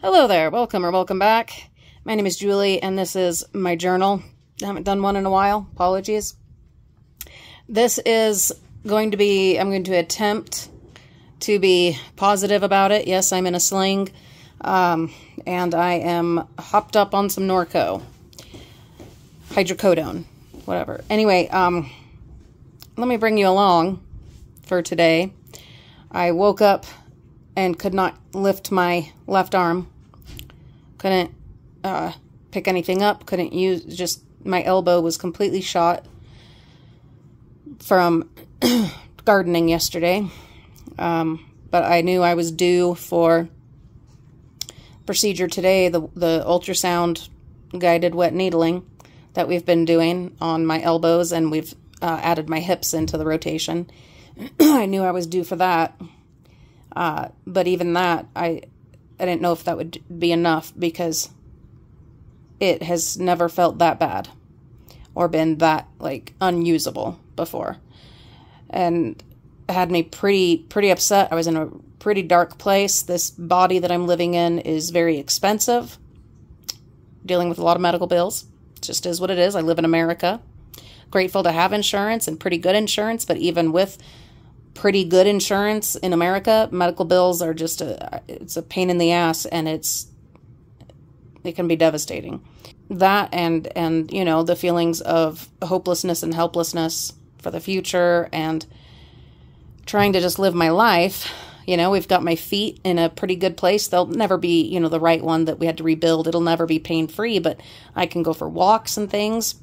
Hello there, welcome or welcome back. My name is Julie and this is my journal. I haven't done one in a while, apologies. This is going to be, I'm going to attempt to be positive about it. Yes, I'm in a sling, and I am hopped up on some Norco. Hydrocodone, whatever. Anyway, let me bring you along for today. I woke up and could not lift my left arm. Couldn't pick anything up. Couldn't use, just my elbow was completely shot from gardening yesterday. But I knew I was due for procedure today, the ultrasound guided wet needling that we've been doing on my elbows, and we've added my hips into the rotation. I knew I was due for that. But even that, I didn't know if that would be enough because it has never felt that bad or been that, like, unusable before. And it had me pretty upset. I was in a pretty dark place. This body that I'm living in is very expensive, dealing with a lot of medical bills. It just is what it is. I live in America. Grateful to have insurance and pretty good insurance, but even with pretty good insurance in America, medical bills are just it's a pain in the ass, and it can be devastating. That and you know, the feelings of hopelessness and helplessness for the future, and trying to just live my life. You know, we've got my feet in a pretty good place. They'll never be, you know, the right one that we had to rebuild. It'll never be pain-free, but I can go for walks and things,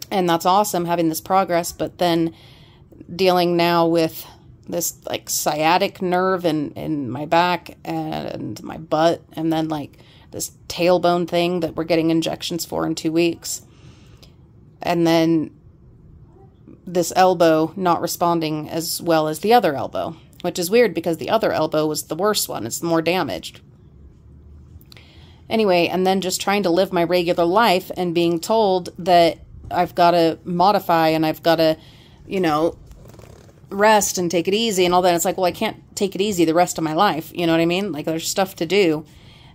and that's awesome having this progress. But then dealing now with this, like, sciatic nerve in my back and my butt, and then, like, this tailbone thing that we're getting injections for in 2 weeks. And then this elbow not responding as well as the other elbow, which is weird because the other elbow was the worst one. It's the more damaged. Anyway, and then just trying to live my regular life and being told that I've got to modify and I've got to, you know, rest and take it easy and all that. It's like, well, I can't take it easy the rest of my life. You know what I mean? Like, there's stuff to do.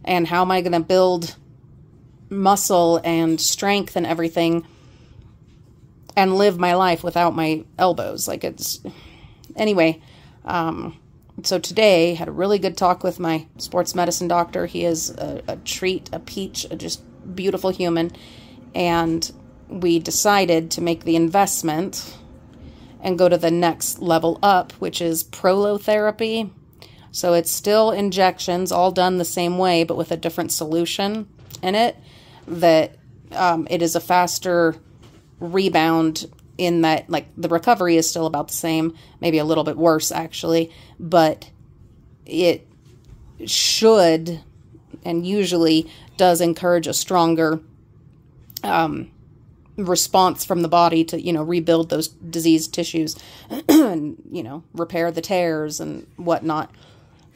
And how am I going to build muscle and strength and everything and live my life without my elbows? Like, it's... Anyway, so today had a really good talk with my sports medicine doctor. He is a treat, a peach, a just beautiful human. And we decided to make the investment and go to the next level up, which is Prolo therapy. So it's still injections, all done the same way, but with a different solution in it. That it is a faster rebound in that, like, the recovery is still about the same, maybe a little bit worse actually, but it should and usually does encourage a stronger response from the body to, you know, rebuild those diseased tissues and, you know, repair the tears and whatnot,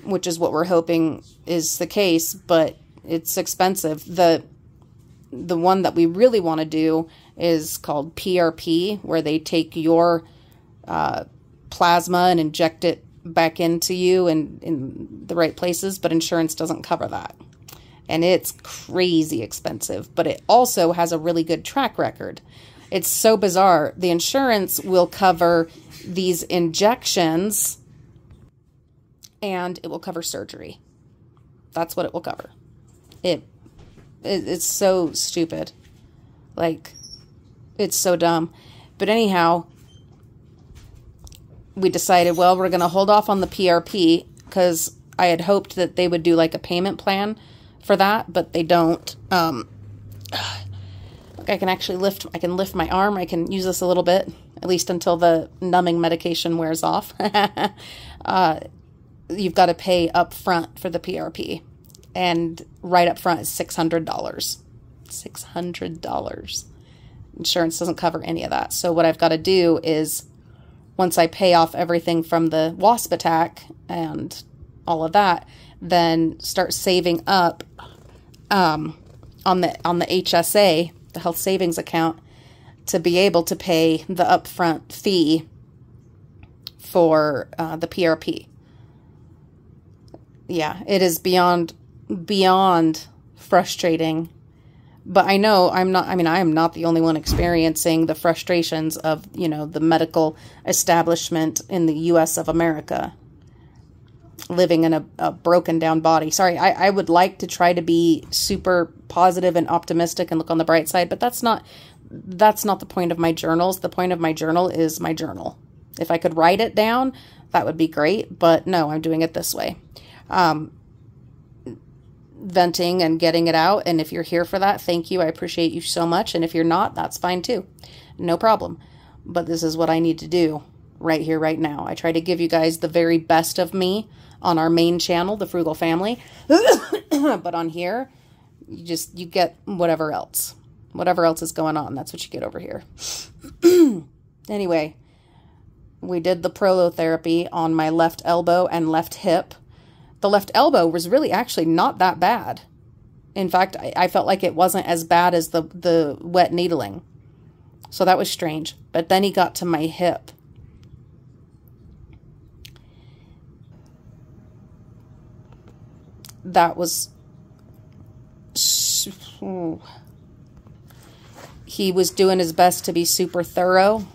which is what we're hoping is the case, but it's expensive. The one that we really want to do is called PRP, where they take your plasma and inject it back into you and in the right places, but insurance doesn't cover that. And it's crazy expensive, but it also has a really good track record. It's so bizarre. The insurance will cover these injections and it will cover surgery. That's what it will cover. It's so stupid. Like, it's so dumb. But anyhow, we decided, well, we're going to hold off on the PRP because I had hoped that they would do, like, a payment plan for that, but they don't. I can actually lift my arm. I can use this a little bit, at least until the numbing medication wears off. You've got to pay up front for the PRP, and right up front is $600. $600. Insurance doesn't cover any of that. So what I've got to do is, once I pay off everything from the wasp attack and all of that, then start saving up on the HSA, the health savings account, to be able to pay the upfront fee for the PRP. Yeah, it is beyond beyond frustrating. But I know I am not the only one experiencing the frustrations of, the medical establishment in the U.S. of America, living in a broken down body. Sorry, I would like to try to be super positive and optimistic and look on the bright side, but that's not the point of my journals. The point of my journal is my journal. If I could write it down, that would be great, but no, I'm doing it this way. Venting and getting it out. And if you're here for that, thank you. I appreciate you so much. And if you're not, that's fine too. No problem. But this is what I need to do right here, right now. I try to give you guys the very best of me on our main channel, the Frugal Family. But on here, you get whatever else is going on. That's what you get over here. Anyway, we did the Prolo therapy on my left elbow and left hip. The left elbow was really actually not that bad. In fact, I felt like it wasn't as bad as the wet needling. So that was strange. But then he got to my hip. That was... He was doing his best to be super thorough.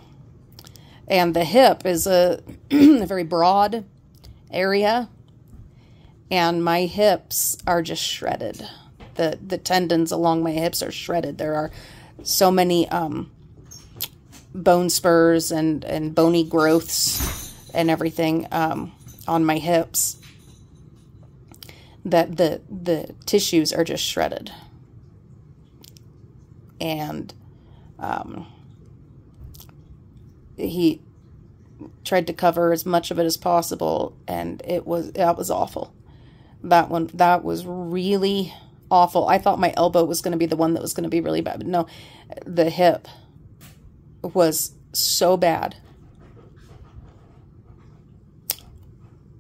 And the hip is a very broad area. And my hips are just shredded. The tendons along my hips are shredded. There are so many bone spurs and bony growths and everything on my hips that the tissues are just shredded. And he tried to cover as much of it as possible, and that was awful. That was really awful. I thought my elbow was going to be the one that was going to be really bad, but no, the hip was so bad.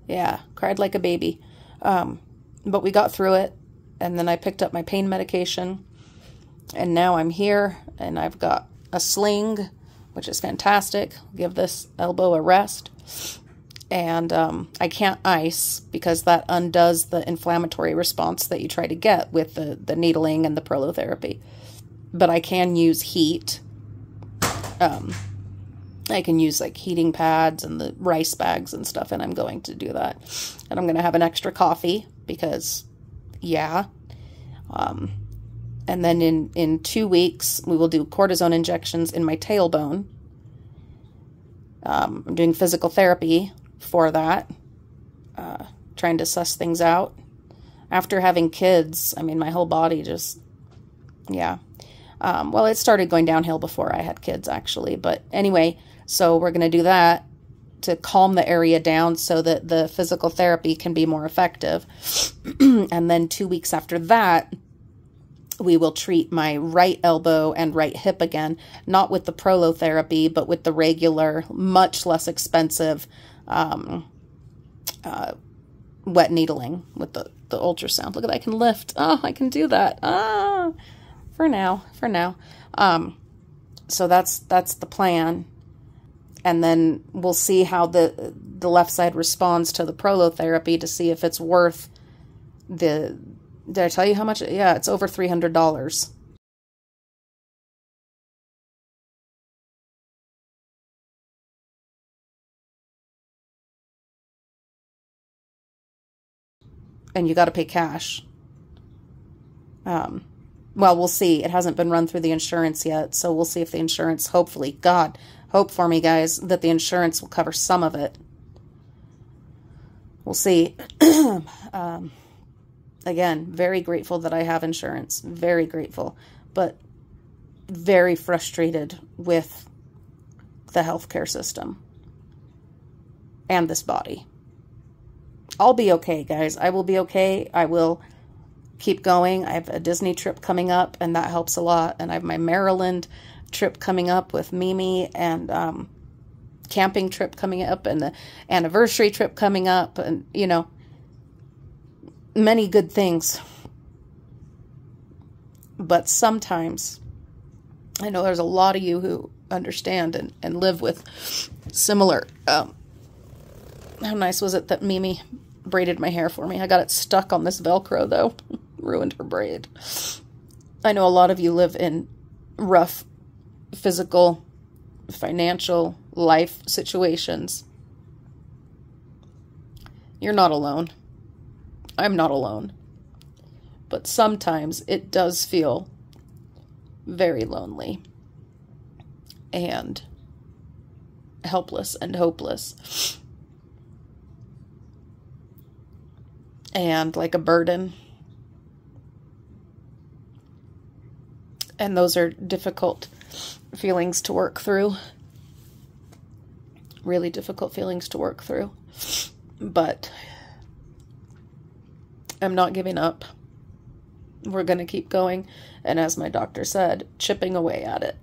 Yeah, cried like a baby. But we got through it, and then I picked up my pain medication, and now I'm here, and I've got a sling, which is fantastic. Give this elbow a rest. And I can't ice because that undoes the inflammatory response that you try to get with the needling and the Prolo therapy. But I can use heat. I can use like heating pads and the rice bags and stuff, and I'm going to do that. And I'm going to have an extra coffee because, yeah. And then in 2 weeks, we will do cortisone injections in my tailbone. I'm doing physical therapy for that, trying to suss things out. After having kids, my whole body just, yeah. Well, it started going downhill before I had kids, actually. But anyway, so we're going to do that to calm the area down so that the physical therapy can be more effective. And then 2 weeks after that, we will treat my right elbow and right hip again, not with the Prolo therapy, but with the regular, much less expensive wet needling with the ultrasound. Look at that, I can lift. Oh, I can do that. For now. So that's the plan. And then we'll see how the left side responds to the Prolo therapy to see if it's worth the... Did I tell you how much? Yeah, it's over $300. And you got to pay cash. Well, we'll see. It hasn't been run through the insurance yet, so we'll see if the insurance, hopefully, God, hope for me, guys, that the insurance will cover some of it. We'll see. Again, very grateful that I have insurance. Very grateful. But very frustrated with the healthcare system. And this body. I'll be okay, guys. I will be okay. I will keep going. I have a Disney trip coming up, and that helps a lot. And I have my Maryland trip coming up with Mimi, and camping trip coming up, and the anniversary trip coming up, and, many good things. But sometimes, I know there's a lot of you who understand and live with similar, how nice was it that Mimi braided my hair for me. I got it stuck on this Velcro, though. Ruined her braid. I know a lot of you live in rough physical, financial, life situations. You're not alone. I'm not alone. But sometimes it does feel very lonely and helpless and hopeless and like a burden. And those are difficult feelings to work through. Really difficult feelings to work through. But I'm not giving up. We're going to keep going. And as my doctor said, chipping away at it.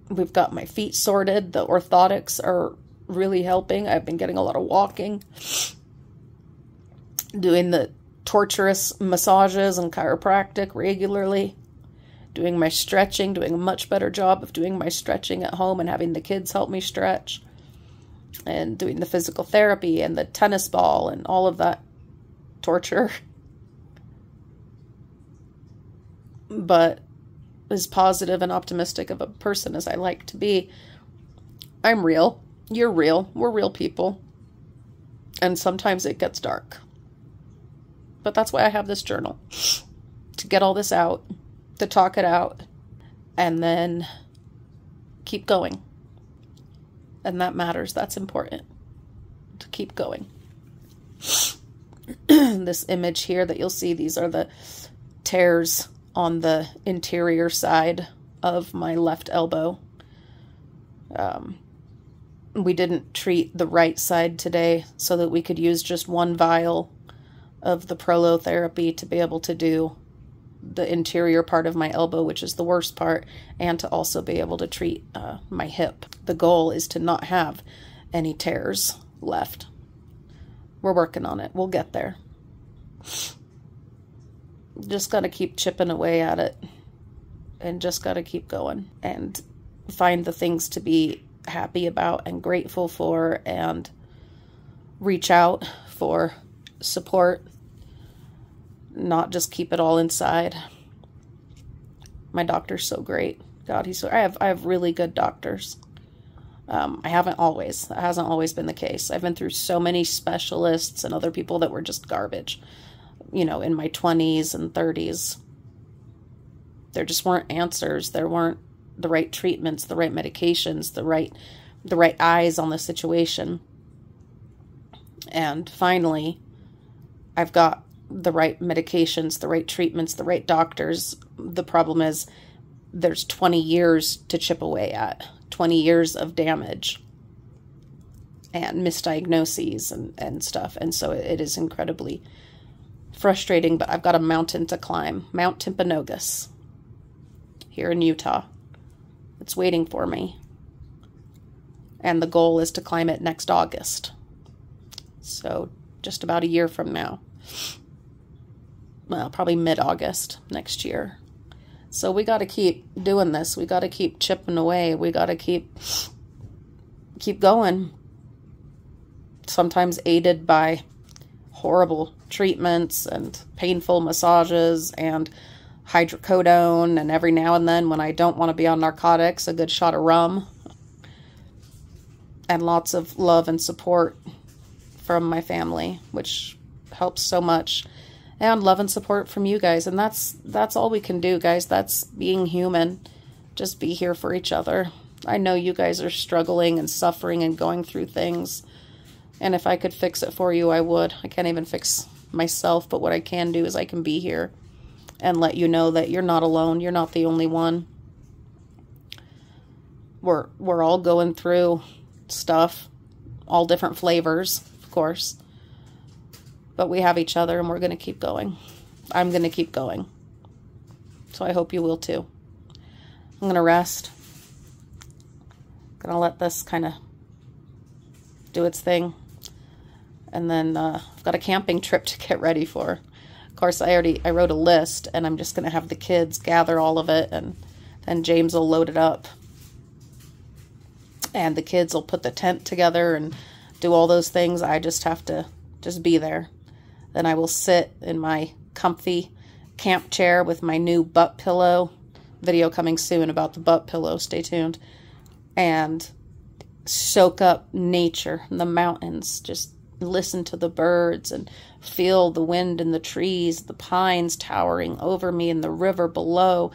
We've got my feet sorted. The orthotics are really helping. I've been getting a lot of walking. Doing the torturous massages and chiropractic regularly. Doing my stretching. Doing a much better job of doing my stretching at home and having the kids help me stretch. And doing the physical therapy and the tennis ball and all of that torture. But as positive and optimistic of a person as I like to be, I'm real. You're real. We're real people. And sometimes it gets dark. But that's why I have this journal. To get all this out. To talk it out. And then keep going. And that matters. That's important. To keep going. This image here that you'll see, these are the tears on the interior side of my left elbow. We didn't treat the right side today so that we could use just one vial of the Prolo therapy to be able to do the interior part of my elbow, which is the worst part, and to also be able to treat my hip. The goal is to not have any tears left. We're working on it. We'll get there. Just got to keep chipping away at it and just got to keep going and find the things to be happy about and grateful for and reach out for support, not just keep it all inside. My doctor's so great. God, he's so, I have really good doctors. I haven't always. That hasn't always been the case. I've been through so many specialists and other people that were just garbage. You know, in my 20s and 30s, there just weren't answers. There weren't the right treatments, the right medications, the right eyes on the situation. And finally, I've got the right medications, the right treatments, the right doctors. The problem is there's 20 years to chip away at, 20 years of damage and misdiagnoses and stuff. And so it is incredibly frustrating, but I've got a mountain to climb. Mount Timpanogos here in Utah. It's waiting for me. And the goal is to climb it next August. So just about a year from now. Well, probably mid-August next year. So we got to keep doing this. We got to keep chipping away. We got to keep going. Sometimes aided by horrible treatments and painful massages and hydrocodone, and every now and then when I don't want to be on narcotics, a good shot of rum. And lots of love and support from my family, which helps so much. And love and support from you guys. And that's all we can do, guys. That's being human. Just be here for each other. I know you guys are struggling and suffering and going through things. And if I could fix it for you, I would. I can't even fix myself, but what I can do is I can be here and let you know that you're not alone. You're not the only one. We're all going through stuff, all different flavors, of course. But we have each other and we're going to keep going. I'm going to keep going. So I hope you will too. I'm going to rest. Going to let this kind of do its thing. And then I've got a camping trip to get ready for. Of course, I wrote a list, and I'm just going to have the kids gather all of it, and then James will load it up. And the kids will put the tent together and do all those things. I just have to Just be there. Then I will sit in my comfy camp chair with my new butt pillow. Video coming soon about the butt pillow. Stay tuned. And soak up nature, the mountains. Just listen to the birds and feel the wind in the trees, the pines towering over me and the river below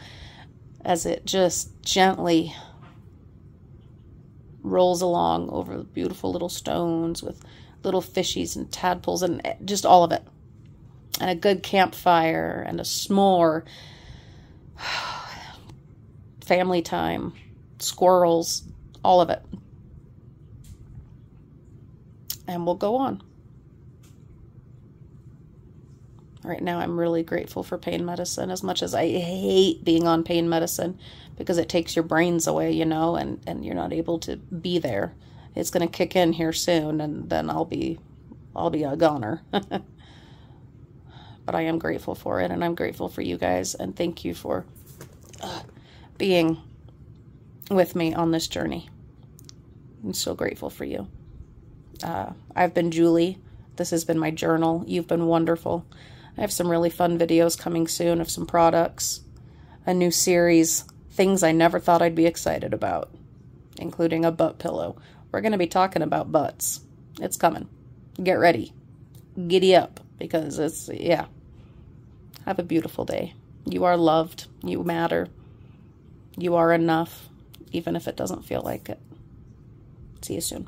as it just gently rolls along over the beautiful little stones with little fishies and tadpoles and just all of it. And a good campfire and a s'more. Family time, squirrels, all of it. And we'll go on. Right now, I'm really grateful for pain medicine, as much as I hate being on pain medicine because it takes your brains away, you know, and you're not able to be there. It's going to kick in here soon, and then I'll be a goner. But I am grateful for it, and I'm grateful for you guys, and thank you for being with me on this journey. I'm so grateful for you. I've been Julie. This has been my journal. You've been wonderful. I have some really fun videos coming soon of some products, a new series, things I never thought I'd be excited about, including a butt pillow. We're going to be talking about butts. It's coming. Get ready. Giddy up, because it's, yeah. Have a beautiful day. You are loved. You matter. You are enough, even if it doesn't feel like it. See you soon.